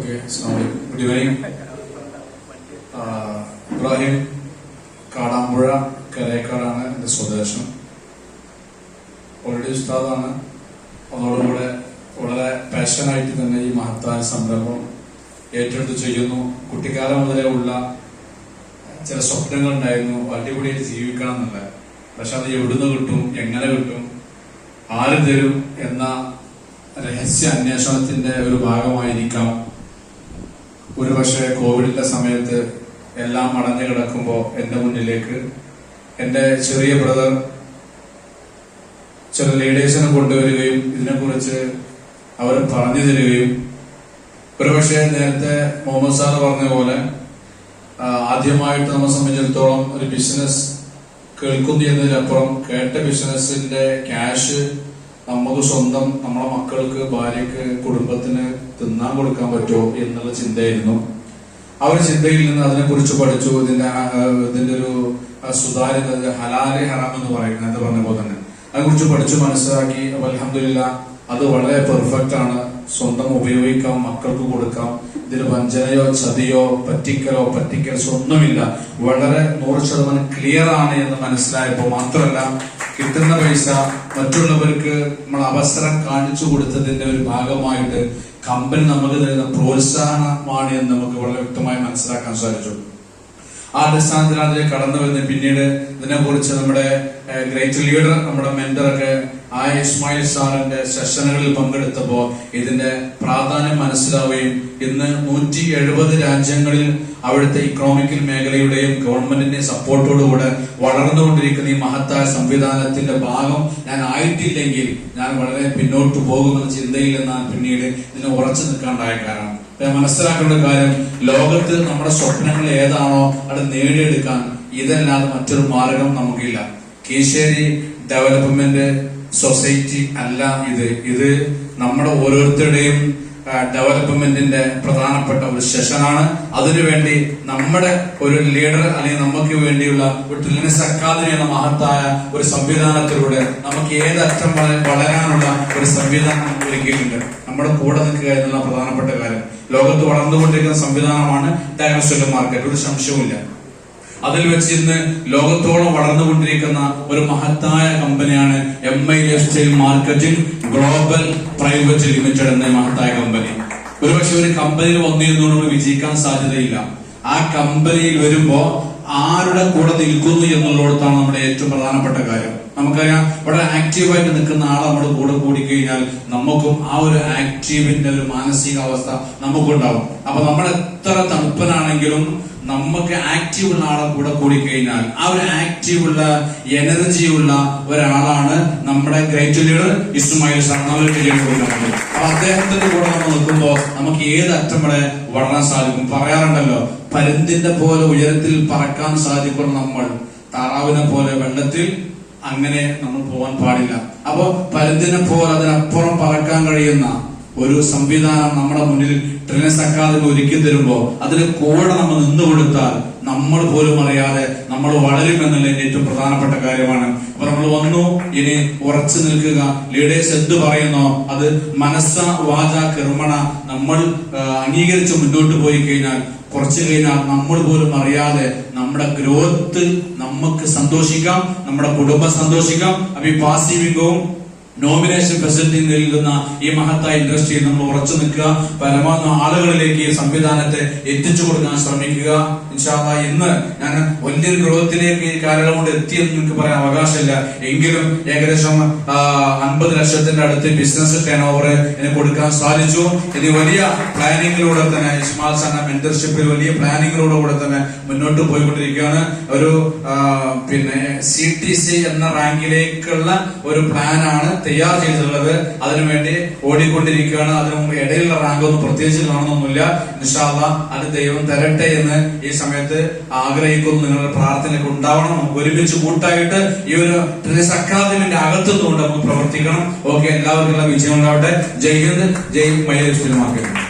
Okay, good evening. Ibrahim Kadampuzha കരേക്കാടാണ് എൻ്റെ സ്വദേശം. Already ഉസ്താദാണ്. അതോടുകൂടെ വളരെ പാഷനായിട്ട് തന്നെ ഈ മഹത്തായ സംരംഭം ഏറ്റെടുത്ത് ചെയ്യുന്നു. കുട്ടിക്കാലം മുതലേ ഉള്ള ചില സ്വപ്നങ്ങൾ ഉണ്ടായിരുന്നു, അടിപൊളിയായിട്ട് ജീവിക്കണം എന്നുള്ള. പക്ഷെ അത് എവിടുന്ന് കിട്ടും, എങ്ങനെ കിട്ടും, ആര് തരും എന്ന രഹസ്യ അന്വേഷണത്തിന്റെ ഒരു ഭാഗമായിരിക്കാം ഒരുപക്ഷെ കോവിഡിന്റെ സമയത്ത് എല്ലാം അടഞ്ഞു കിടക്കുമ്പോൾ എന്റെ മുന്നിലേക്ക് എന്റെ ചെറിയ ബ്രദർ ചില ലീഡേഴ്സിനെ കൊണ്ടുവരികയും ഇതിനെക്കുറിച്ച് അവർ പറഞ്ഞു തരികയും ഒരുപക്ഷെ നേരത്തെ മുഹമ്മദ് സാർ പറഞ്ഞ പോലെ ആദ്യമായിട്ട് നമ്മെ സംബന്ധിച്ചിടത്തോളം ഒരു ബിസിനസ് കേൾക്കുന്നു എന്നതിനപ്പുറം കേട്ട ബിസിനസിന്റെ ക്യാഷ് നമുക്ക് സ്വന്തം നമ്മളെ മക്കൾക്ക്, ഭാര്യക്ക്, കുടുംബത്തിന് തിന്നാൻ കൊടുക്കാൻ പറ്റുമോ എന്നുള്ള ചിന്തയായിരുന്നു. ആ ഒരു ചിന്തയിൽ നിന്ന് അതിനെക്കുറിച്ച് പഠിച്ചു. ഇതിന്റെ ഒരു സുതാര്യത, ഹലാല് ഹറാം എന്ന് പറയുന്നത് എന്ന് പറഞ്ഞ പോലെ തന്നെ അതിനെക്കുറിച്ച് പഠിച്ചു മനസ്സിലാക്കി. അൽഹംദുലില്ലാഹ് അത് വളരെ പെർഫെക്റ്റ് ആണ്. സ്വന്തം ഉപയോഗിക്കാം, മക്കൾക്ക് കൊടുക്കാം. ഇതിന് വഞ്ചനയോ ചതിയോ പറ്റിക്കൽസ് ഒന്നുമില്ല. വളരെ 100% ക്ലിയർ ആണ് എന്ന് മനസ്സിലായപ്പോൾ മാത്രമല്ല, കിട്ടുന്ന പൈസ മറ്റുള്ളവർക്ക് നമ്മൾ അവസരം കാണിച്ചു കൊടുത്തതിന്റെ ഒരു ഭാഗമായിട്ട് കമ്പനി നമുക്ക് തരുന്ന പ്രോത്സാഹനമാണ് എന്ന് നമുക്ക് വളരെ വ്യക്തമായി മനസ്സിലാക്കാൻ സാധിച്ചു. ആ അടിസ്ഥാനത്തിൽ അതിലേക്ക് കടന്നു വരുന്ന പിന്നീട് ഇതിനെക്കുറിച്ച് നമ്മുടെ ഗ്രേറ്റ് ലീഡർ, നമ്മുടെ മെന്ററൊക്കെ ഇസ്മായിൽ സാറിന്റെ സെഷനുകളിൽ പങ്കെടുത്തപ്പോൾ ഇതിന്റെ പ്രാധാന്യം മനസ്സിലാവുകയും ഇന്ന് 170 രാജ്യങ്ങളിൽ അവിടുത്തെ ഇക്കണോമിക്കൽ മേഖലയുടെയും ഗവൺമെന്റിന്റെ സപ്പോർട്ടോടുകൂടെ വളർന്നുകൊണ്ടിരിക്കുന്ന ഈ മഹത്തായ സംവിധാനത്തിന്റെ ഭാഗം ഞാൻ ആയിട്ടില്ലെങ്കിൽ ഞാൻ വളരെ പിന്നോട്ട് പോകുമെന്ന ചിന്തയിൽ നിന്നാണ് പിന്നീട് ഇതിനെ ഉറച്ചു നിൽക്കാണ്ടായ കാരണം. മനസ്സിലാക്കേണ്ട കാര്യം, ലോകത്ത് നമ്മുടെ സ്വപ്നങ്ങൾ ഏതാണോ അത് നേടിയെടുക്കാൻ ഇതല്ലാതെ മറ്റൊരു മാർഗം നമുക്കില്ല. കീശേരി ഡെവലപ്മെന്റ് സൊസൈറ്റി അല്ല ഇത് നമ്മുടെ ഓരോരുത്തരുടെയും ഡെവലപ്മെന്റിന്റെ പ്രധാനപ്പെട്ട ഒരു സെഷനാണ്. അതിനുവേണ്ടി നമ്മുടെ ഒരു ലീഡർ അല്ലെങ്കിൽ നമുക്ക് വേണ്ടിയുള്ള ഒരു ട്രില്യൻസ് അക്കാദമി എന്ന മഹത്തായ ഒരു സംവിധാനത്തിലൂടെ നമുക്ക് ഏതറ്റം വളരാനുള്ള ഒരു സംവിധാനം ഒരുക്കിയിട്ടുണ്ട്. നമ്മുടെ കൂടെ നിൽക്കുക എന്നുള്ള പ്രധാനപ്പെട്ട കാര്യം. ലോകത്ത് വളർന്നുകൊണ്ടിരിക്കുന്ന സംവിധാനമാണ് ഡയഗ്നോസ്റ്റിക് മാർക്കറ്റ്, ഒരു സംശയവുമില്ല. അതിൽ വെച്ച് ഇന്ന് ലോകത്തോളം വളർന്നുകൊണ്ടിരിക്കുന്ന ഒരു മഹത്തായ കമ്പനിയാണ് MI lifestyle marketing global private limited എന്ന മഹത്തായ കമ്പനി. ഒരുപക്ഷെ ഒരു കമ്പനിയിൽ വന്നിരുന്നോട് വിജയിക്കാൻ സാധ്യതയില്ല. ആ കമ്പനിയിൽ വരുമ്പോ ആരുടെ കൂടെ നിൽക്കുന്നു എന്നുള്ളിടത്താണ് നമ്മുടെ ഏറ്റവും പ്രധാനപ്പെട്ട കാര്യം. നമുക്കറിയാം, വളരെ ആക്റ്റീവായിട്ട് നിൽക്കുന്ന ആൾ നമ്മുടെ കൂടെ കൂടിക്കഴിഞ്ഞാൽ നമുക്കും ആ ഒരു ആക്റ്റീവിന്റെ ഒരു മാനസികാവസ്ഥ നമുക്കുണ്ടാവും. അപ്പൊ നമ്മൾ എത്ര തണുപ്പനാണെങ്കിലും നമുക്ക് ആക്റ്റീവുള്ള ആളെ കൂടെ കൂടിക്കഴിഞ്ഞാൽ ആ ഒരു ആക്റ്റീവുള്ള എനർജിയുള്ള ഒരാളാണ് നമ്മുടെ ഗ്രേറ്റ് ലീഡർ ഇസ്മായിൽ സാർ. അപ്പൊ അദ്ദേഹത്തിന്റെ കൂടെ നമ്മൾ നിൽക്കുമ്പോൾ നമുക്ക് ഏത് അറ്റം വരെ വളരാൻ സാധിക്കും. പറയാറുണ്ടല്ലോ, പരുന്തിന്റെ പോലെ ഉയരത്തിൽ പറക്കാൻ സാധിക്കുന്ന നമ്മൾ താറാവിനെ പോലെ വെള്ളത്തിൽ അങ്ങനെ നമ്മൾ പോകാൻ പാടില്ല. അപ്പൊ പരുന്തിനെ പോലെ അതിനപ്പുറം പറക്കാൻ കഴിയുന്ന ഒരു സംവിധാനം നമ്മുടെ മുന്നിൽ ട്രില്യൻസ് അക്കാദമി ഒരുക്കി തരുമ്പോ അതിന് കൂടെ നമ്മൾ നിന്നുകൊടുത്താൽ നമ്മൾ പോലും അറിയാതെ നമ്മൾ വളരുമെന്നുള്ളതിന്റെ ഏറ്റവും പ്രധാനപ്പെട്ട കാര്യമാണ്. അപ്പൊ നമ്മൾ വന്നു, ഇനി ഉറച്ചു നിൽക്കുക. ലീഡേഴ്സ് എന്ത് പറയുന്നോ അത് മനസ്സ വാച കർമ്മണ നമ്മൾ അംഗീകരിച്ച് മുന്നോട്ട് പോയി കഴിഞ്ഞാൽ കുറച്ചു കഴിഞ്ഞാൽ നമ്മൾ പോലും അറിയാതെ നമ്മുടെ ഗ്രോത്ത് നമുക്ക് സന്തോഷിക്കാം, നമ്മുടെ കുടുംബം സന്തോഷിക്കാം. അപ്പൊ ഈ പാസീവ് ഇൻകവും നോമിനേഷൻ പ്രസിഡന്റിൽ നൽകുന്ന ഈ മഹത്തായ ഇൻഡസ്ട്രിയിൽ നമ്മൾ ഉറച്ചു നിൽക്കുക. പരമാവധി ആളുകളിലേക്ക് ഈ സംവിധാനത്തെ എത്തിച്ചു കൊടുക്കാൻ ശ്രമിക്കുക. ഇൻഷാ അല്ലാഹ് ഇന്ന് ഞാൻ വലിയൊരു ഗ്രോത്തിലേക്ക് ഈ കാലം കൊണ്ട് എത്തിയെന്ന് നിങ്ങൾക്ക് പറയാൻ അവകാശമില്ല. എങ്കിലും ഏകദേശം 50 ലക്ഷത്തിന്റെ അടുത്ത് ബിസിനസ് ടേൺ ഓവർ എനിക്ക് കൊടുക്കാൻ സാധിച്ചു. ഇത് വലിയ പ്ലാനിങ്ങിലൂടെ തന്നെ ഇസ്മായിൽ സാറിന്റെ മെന്റർഷിപ്പിൽ വലിയ പ്ലാനിങ്ങിലൂടെ തന്നെ മുന്നോട്ട് പോയിക്കൊണ്ടിരിക്കുകയാണ്. ഒരു CTC എന്ന റാങ്കിലേക്കുള്ള ഒരു പ്ലാനാണ് തയ്യാർ ചെയ്തിട്ടുള്ളത്. അതിനുവേണ്ടി ഓടിക്കൊണ്ടിരിക്കുകയാണ്. അതിനു മുമ്പ് ഇടയിലുള്ള റാങ്ക് ഒന്നും പ്രത്യേകിച്ച് കാണുന്നൊന്നുമില്ല. ഇൻഷാ അല്ലാഹ് അത് ദൈവം തരട്ടെ എന്ന് ഈ സമയത്ത് ആഗ്രഹിക്കുന്നു. നിങ്ങളുടെ പ്രാർത്ഥനയൊക്കെ ഉണ്ടാവണം. നമുക്ക് ഒരുമിച്ച് കൂട്ടായിട്ട് ഈ ഒരു ട്രില്യൻസ് അക്കാദമിന്റെ അകത്തുനിന്നുകൊണ്ട് നമുക്ക് പ്രവർത്തിക്കണം. ഓക്കെ, എല്ലാവർക്കും വിജയം ഉണ്ടാവട്ടെ. ജയ് ഹിന്ദ്, ജയ് മൈ ലൈഫ് സ്റ്റൈൽ മാർക്കറ്റ്.